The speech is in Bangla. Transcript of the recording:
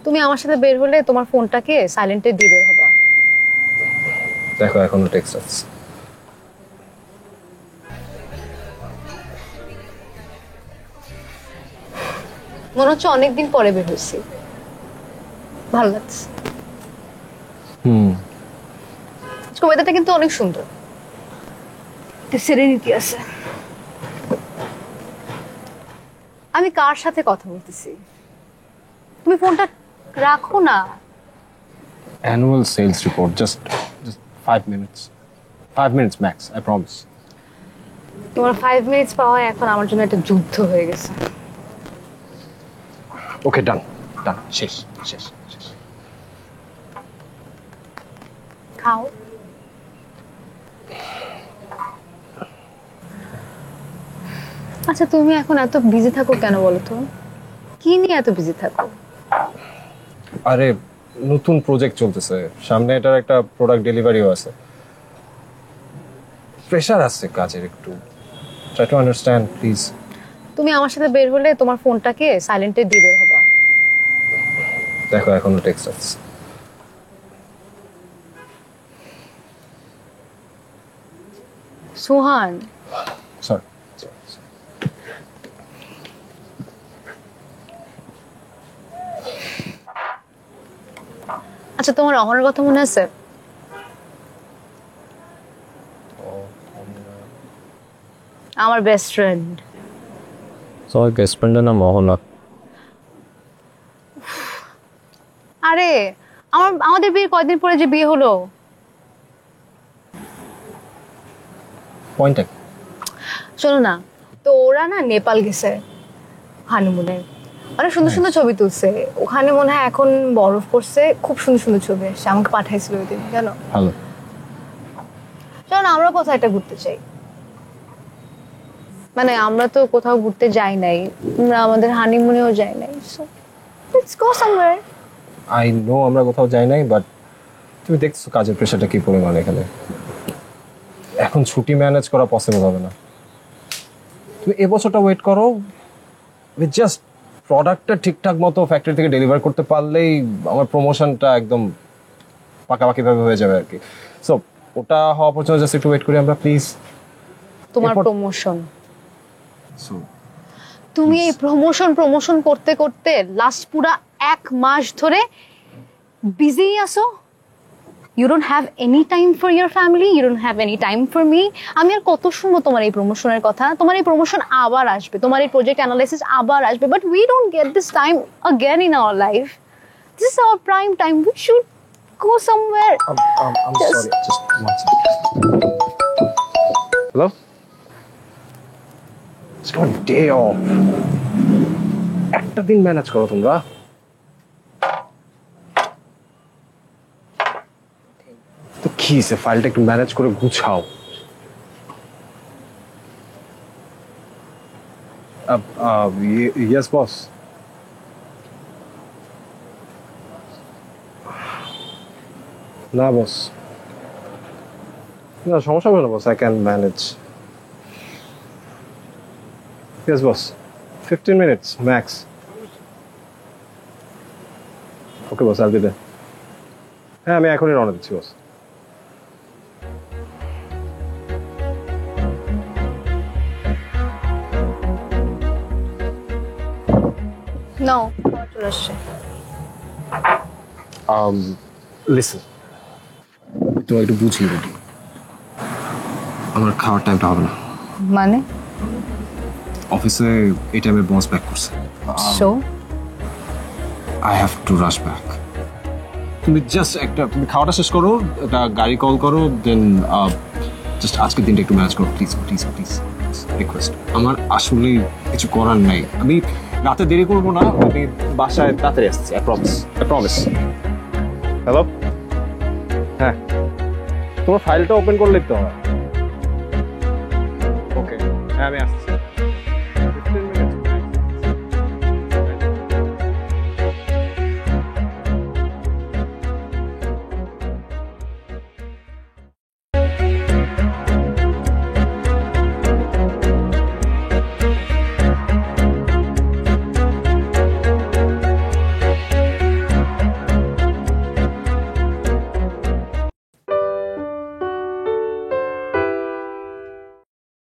তুমি আমার সাথে বের হলে তোমার ফোনটাকে সাইলেন্টে দিয়ে বের হবা। দেখো এখনো টেক্সট আছে। মনে হচ্ছে অনেকদিন পরে বের হয়েছি, ভালো লাগছে। আজকে ওয়েদারটা কিন্তু অনেক সুন্দর, সেরেনিটি আছে। আমি কার সাথে কথা বলতেছি? তুমি ফোনটা রাখো না। Annual sales report, just 5 minutes. 5 minutes max, I promise. তোমার 5 মিনিটস পাওয়া এখন আমার জন্য একটা যুদ্ধ হয়ে গেছে। Okay, done. শেষ। খাও। আচ্ছা, তুমি এখন এত বিজি থাকো কেন বলো তো? কি নিয়ে এত বিজি থাকো? আরে নতুন প্রজেক্ট চলতেছে, সামনে এটার একটা প্রোডাক্ট ডেলিভারিও আছে, প্রেশার আছে কাজের একটু। Try to understand please. তুমি আমার সাথে বের হলে তোমার ফোনটাকে সাইলেন্টে দিয়ে বের হবা। দেখো এখনো টেক্সট আছে। সোহান, সরি। আচ্ছা তোমার অহনের কথা মনে আছে? আমার বেস্ট ফ্রেন্ড। তোমার বেস্ট ফ্রেন্ডের নাম মোহনা? আরে আমাদের বিয়ের কয়দিন পরে যে বিয়ে হলো। পয়েন্টটা শোনো না, তো ওরা না নেপাল গেছে হানিমুনে, অনেক সুন্দর সুন্দর ছবি তুলছে ওখানে। মনে হয় এখন বরফ পড়ছে, খুব সুন্দর সুন্দর ছবি আসছে, আমাকে পাঠাইছিল ওই দিন। জানো, ভালো। চলো না আমরা কোথাও একটা ঘুরতে চাই। মানে আমরা তো কোথাও ঘুরতে যাই নাই, আমরা আমাদের হানিমুনেও যাই নাই, so let's go somewhere. I know আমরা কোথাও যাই নাই, বাট তুমি দেখছো কাজের প্রেশারটা কি পরিমাণ এখানে। এখন ছুটি ম্যানেজ করা পসিবল হবে না। তুমি এবছরটা ওয়েট করো, জাস্ট প্রোডাক্টটা ঠিকঠাক মতো ফ্যাক্টরি থেকে ডেলিভার করতে পারলেই আমার প্রমোশনটা একদম পাকাপাকিভাবে হয়ে যাবে আর কি। সো ওটা হওয়া পর্যন্ত জাস্ট একটু ওয়েট করি আমরা প্লিজ। তোমার এরপর- প্রমোশন, তুমি এই প্রমোশন করতে করতে লাস্ট পুরা 1 মাস ধরে বিজি আছো। You don't have any time for your family, you don't have any time for me. আমি আর কত শুনবো তোমার এই প্রমোশনের কথা? তোমার এই প্রমোশন আবার আসবে, তোমার এই প্রজেক্ট অ্যানালাইসিস আবার আসবে, but we don't get this time again in our life. This is our prime time. We should go somewhere. I'm sorry, just one second. Hello? It's got a day off. একটা দিন ম্যানেজ করো তোমরা। তো কি সে ফাইলটা একটু ম্যানেজ করে গুছাও। Yes boss. না বস, না সমস্যা হবে না boss, I can manage. Yes boss, 15 minutes max. Okay boss, I'll be there. হ্যাঁ আমি এখনই রওনা দিচ্ছি বস। No, চলে আসছে। লিসেন, তোমার একটু বুঝিয়ে দিই, আমার খাওয়ার টাইমটা হবে না। মানে অফিসে এই টাইমে বস ব্যাক করছে, so I have to rush back. তুমি জাস্ট তুমি খাওয়াটা শেষ করো, একটা গাড়ি কল করো, দেন জাস্ট আজকের দিনটা একটু ম্যানেজ করো প্লিজ প্লিজ প্লিজ রিকোয়েস্ট। আমার আসলেই কিছু করার নাই, আমি রাতে দেরি করবো না, আমি বাসায় তাড়াতাড়ি আসছি, আই প্রমিস। হ্যালো, হ্যাঁ তোমার ফাইলটা ওপেন করে লিখতে হবে। ওকে, হ্যাঁ আমি আসছি।